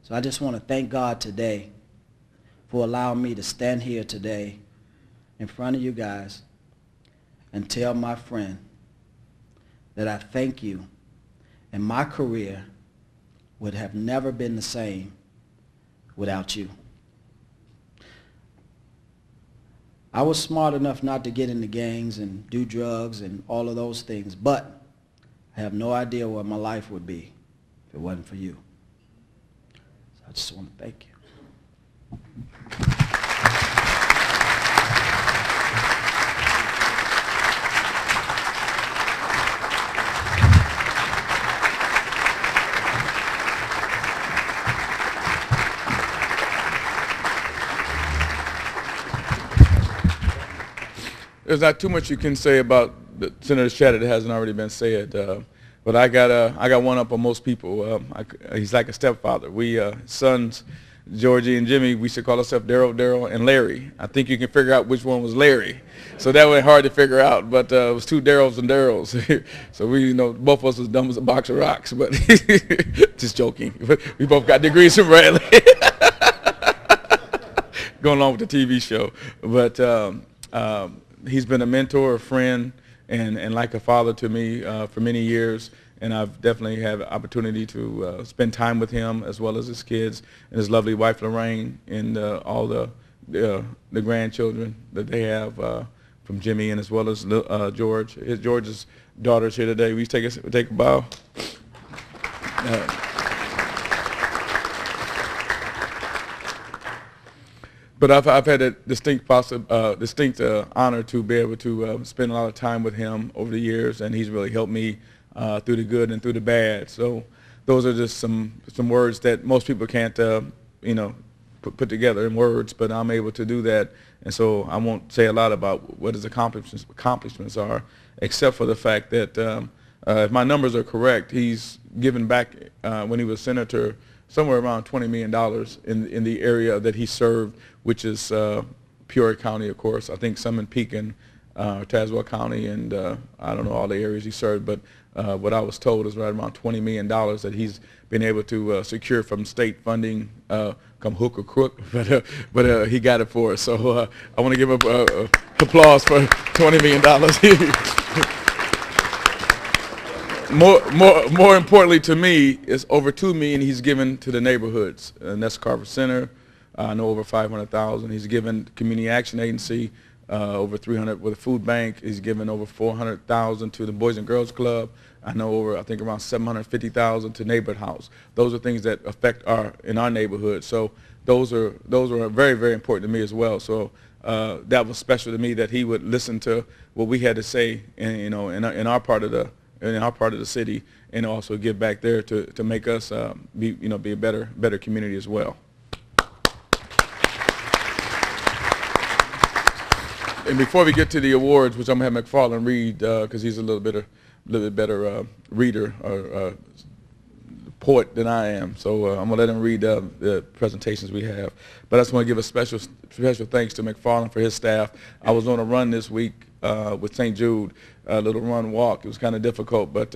So I just want to thank God today for allowing me to stand here today in front of you guys and tell my friend that I thank you, and my career would have never been the same without you. I was smart enough not to get into gangs and do drugs and all of those things, but I have no idea what my life would be if it wasn't for you. So I just want to thank you. There's not too much you can say about Senator Shatter that hasn't already been said, but I got one up on most people. He's like a stepfather. We sons, Georgie and Jimmy, we should call ourselves Daryl, and Larry. I think you can figure out which one was Larry, so that was hard to figure out. But it was two Daryls and Daryls, so we both of us was dumb as a box of rocks. But just joking. We both got degrees from Bradley, going along with the TV show, but. He's been a mentor, a friend, and like a father to me for many years, and I've definitely had the opportunity to spend time with him as well as his kids and his lovely wife Lorraine and all the grandchildren that they have from Jimmy and as well as George. George's daughter's here today. We take a bow. But I've had a distinct honor to be able to spend a lot of time with him over the years, and he's really helped me through the good and through the bad. So those are just some words that most people can't put together in words, but I'm able to do that. And so I won't say a lot about what his accomplishments are, except for the fact that if my numbers are correct, he's given back when he was senator somewhere around $20 million in the area that he served, which is Peoria County, of course. I think some in Pekin, Tazewell County, and I don't know all the areas he served, but what I was told is right around $20 million that he's been able to secure from state funding, come hook or crook, but he got it for us. So I want to give him applause for $20 million. More importantly to me is over $2 million he's given to the neighborhoods, and that's Carver Center. I know over 500,000. He's given Community Action Agency over 300 with a food bank. He's given over 400,000 to the Boys and Girls Club. I know I think around 750,000 to Neighborhood House. Those are things that affect in our neighborhood. So those are very, very important to me as well. So that was special to me that he would listen to what we had to say, in our part of the city, and also give back there to make us be a better community as well. And before we get to the awards, which I'm gonna have McFarland read because he's a little bit better reader or poet than I am, so I'm gonna let him read the presentations we have. But I just want to give a special thanks to McFarland for his staff. I was on a run this week with St. Jude, a little run walk. It was kind of difficult, but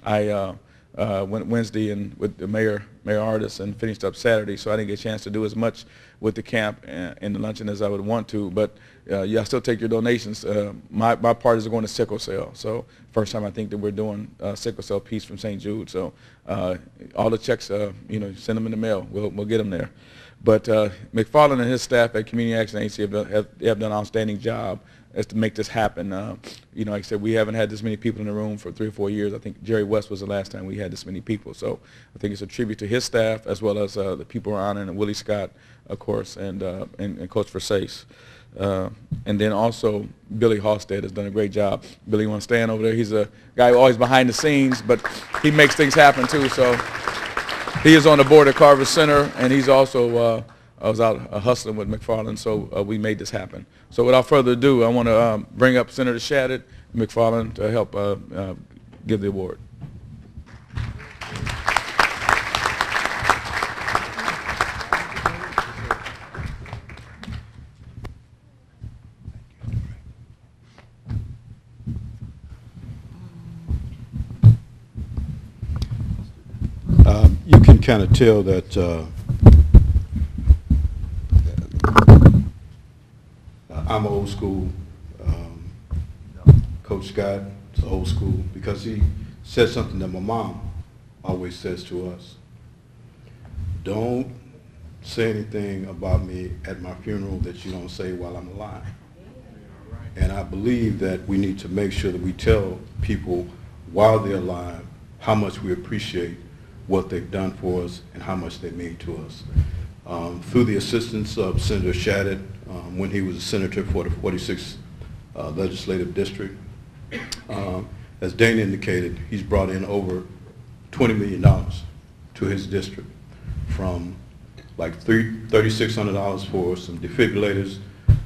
I went Wednesday and with the mayor artist and finished up Saturday, so I didn't get a chance to do as much with the camp and the luncheon as I would want to. But I still take your donations. My part is going to sickle cell. So first time I think that we're doing sickle cell piece from St. Jude. So all the checks, send them in the mail. We'll get them there. But McFarland and his staff at Community Action Agency have done an outstanding job as to make this happen. Like I said, we haven't had this many people in the room for 3 or 4 years. I think Jerry West was the last time we had this many people. So I think it's a tribute to his staff as well as the people around and Willie Scott, of course, and Coach Versace. And then also Billy Halstead has done a great job. Billy, you want to stand over there? He's a guy always behind the scenes, but he makes things happen too. So he is on the board at Carver Center, and he's also I was out hustling with McFarland, so we made this happen. So without further ado, I want to bring up Senator Shadid McFarland to help give the award. You can kind of tell that I'm old school. Coach Scott is old school because he said something that my mom always says to us. Don't say anything about me at my funeral that you don't say while I'm alive. And I believe that we need to make sure that we tell people while they're alive how much we appreciate what they've done for us and how much they mean to us. Through the assistance of Senator Shadid, when he was a senator for the 46th legislative district, as Dane indicated, he's brought in over $20 million to his district, from like $3,600 for some defibrillators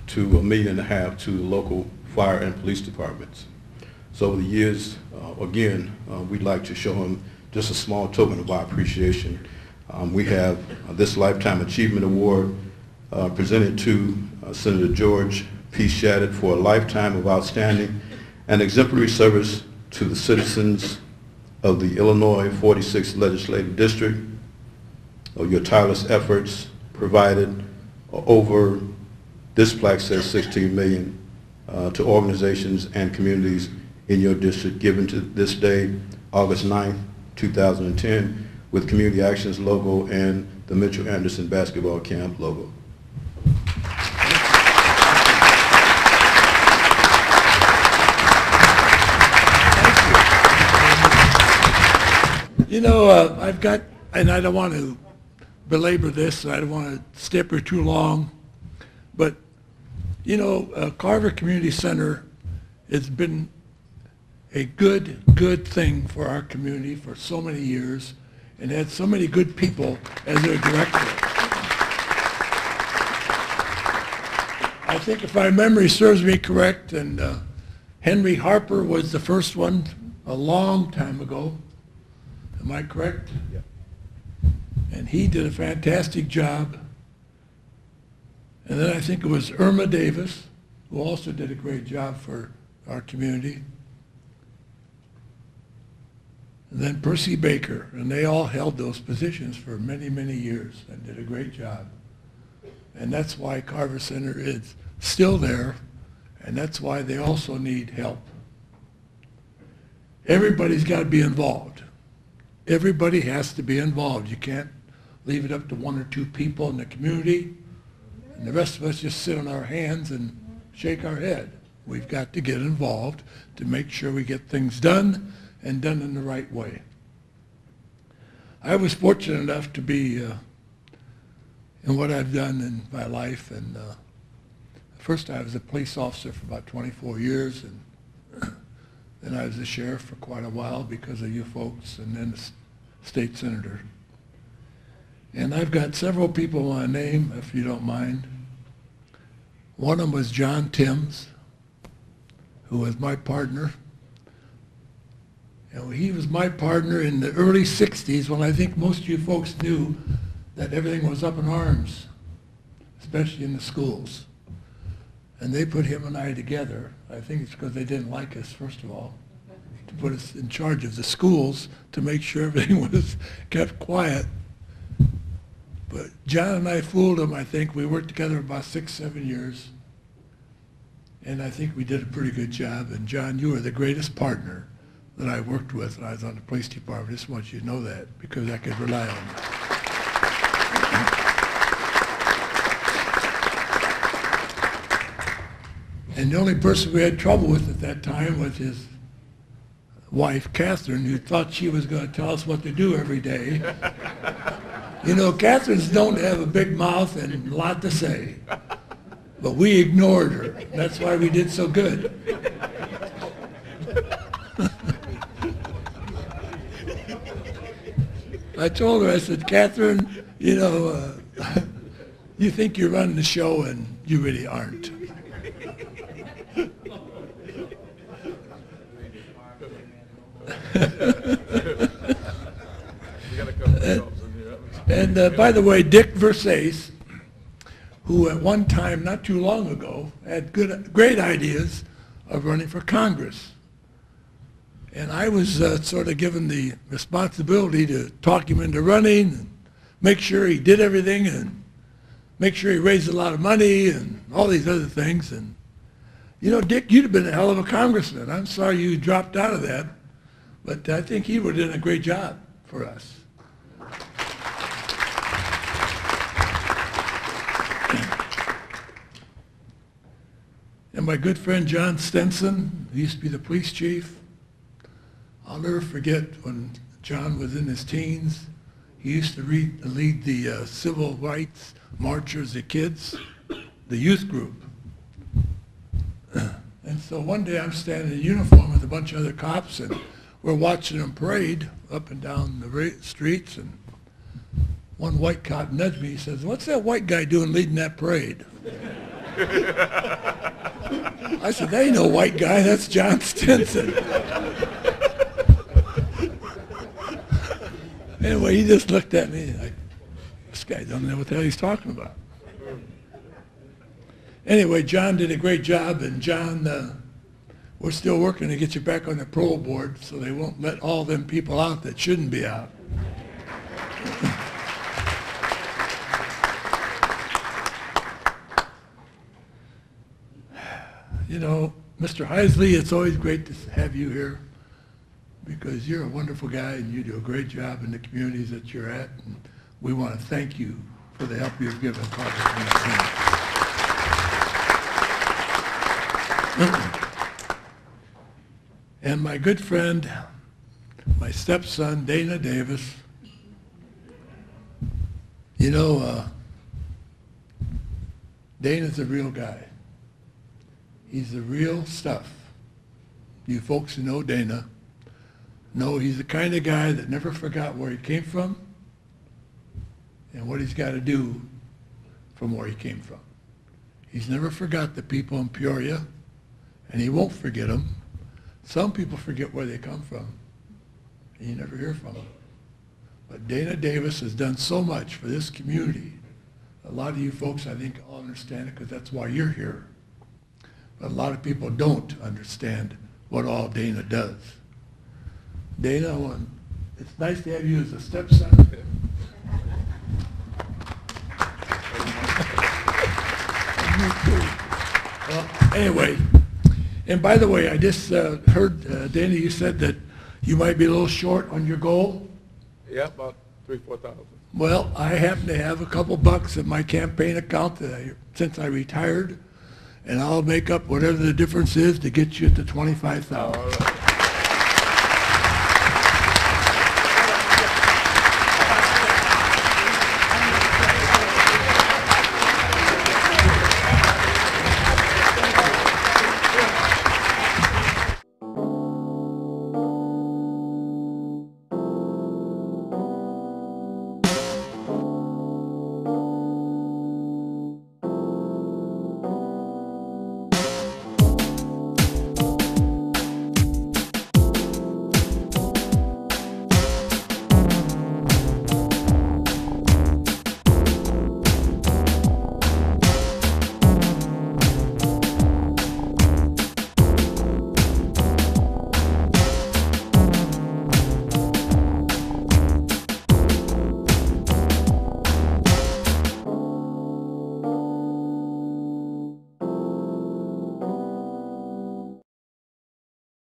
to $1.5 million to the local fire and police departments. So over the years, again, we'd like to show him just a small token of our appreciation. We have this Lifetime Achievement Award presented to Senator George P. Shadid for a lifetime of outstanding and exemplary service to the citizens of the Illinois 46th Legislative District. Your tireless efforts provided over, this plaque says, $16 million to organizations and communities in your district, given to this day, August 9th, 2010, with Community Actions logo and the Mitchell Anderson basketball camp logo. You know, I've got, and I don't want to belabor this, I don't want to step here too long, but, you know, Carver Community Center has been a good thing for our community for so many years and had so many good people as their director. I think if my memory serves me correct, and Henry Harper was the first one a long time ago. Am I correct? Yeah. And he did a fantastic job. And then I think it was Irma Davis, who also did a great job for our community. And then Percy Baker, and they all held those positions for many, many years and did a great job. And that's why Carver Center is still there, and that's why they also need help. Everybody's got to be involved. Everybody has to be involved. You can't leave it up to one or two people in the community, and the rest of us just sit on our hands and shake our head. We've got to get involved to make sure we get things done and done in the right way. I was fortunate enough to be in what I've done in my life, and first I was a police officer for about 24 years, and then I was the sheriff for quite a while because of you folks, and then a state senator. And I've got several people I want to name, if you don't mind. One of them was John Timms, who was my partner. And he was my partner in the early 60s when I think most of you folks knew that everything was up in arms, especially in the schools. And they put him and I together. I think it's because they didn't like us, first of all, to put us in charge of the schools to make sure everything was kept quiet. But John and I fooled him, I think. We worked together about 6, 7 years. And I think we did a pretty good job. And John, you were the greatest partner that I worked with when I was on the police department. I just want you to know that because I could rely on you. And the only person we had trouble with at that time was his wife, Catherine, who thought she was going to tell us what to do every day. You know, Catherines don't have a big mouth and a lot to say. But we ignored her. That's why we did so good. I told her, I said, Catherine, you know, you think you're running the show and you really aren't. And by the way, Dick Versace, who at one time, not too long ago, had great ideas of running for Congress. And I was sort of given the responsibility to talk him into running and make sure he did everything and make sure he raised a lot of money and all these other things. And, you know, Dick, you'd have been a hell of a congressman. I'm sorry you dropped out of that, but I think he would have done a great job for us. And my good friend John Stenson, who used to be the police chief, I'll never forget when John was in his teens, he used to lead the civil rights marchers, the kids, the youth group. And so one day I'm standing in uniform with a bunch of other cops, and we're watching them parade up and down the streets, and one white cop nudged me. He says, "What's that white guy doing leading that parade?" I said, "There ain't no white guy, that's John Stinson." Anyway, he just looked at me like, this guy doesn't know what the hell he's talking about. Anyway, John did a great job, and John, we're still working to get you back on the parole board so they won't let all them people out that shouldn't be out. You know, Mr. Heisley, it's always great to have you here because you're a wonderful guy and you do a great job in the communities that you're at. And we want to thank you for the help you've given Congress. And my good friend, my stepson, Dana Davis, you know, Dana's a real guy. He's the real stuff. You folks who know Dana know he's the kind of guy that never forgot where he came from and what he's got to do from where he came from. He's never forgot the people in Peoria, and he won't forget them. Some people forget where they come from, and you never hear from them. But Dana Davis has done so much for this community. A lot of you folks, I think, all understand it because that's why you're here. But a lot of people don't understand what all Dana does. Dana, it's nice to have you as a stepson. Well, anyway, and by the way, I just heard, Dana, you said that you might be a little short on your goal. Yeah, about $3,000-4,000. Well, I happen to have a couple bucks in my campaign account since I retired, and I'll make up whatever the difference is to get you to $25,000.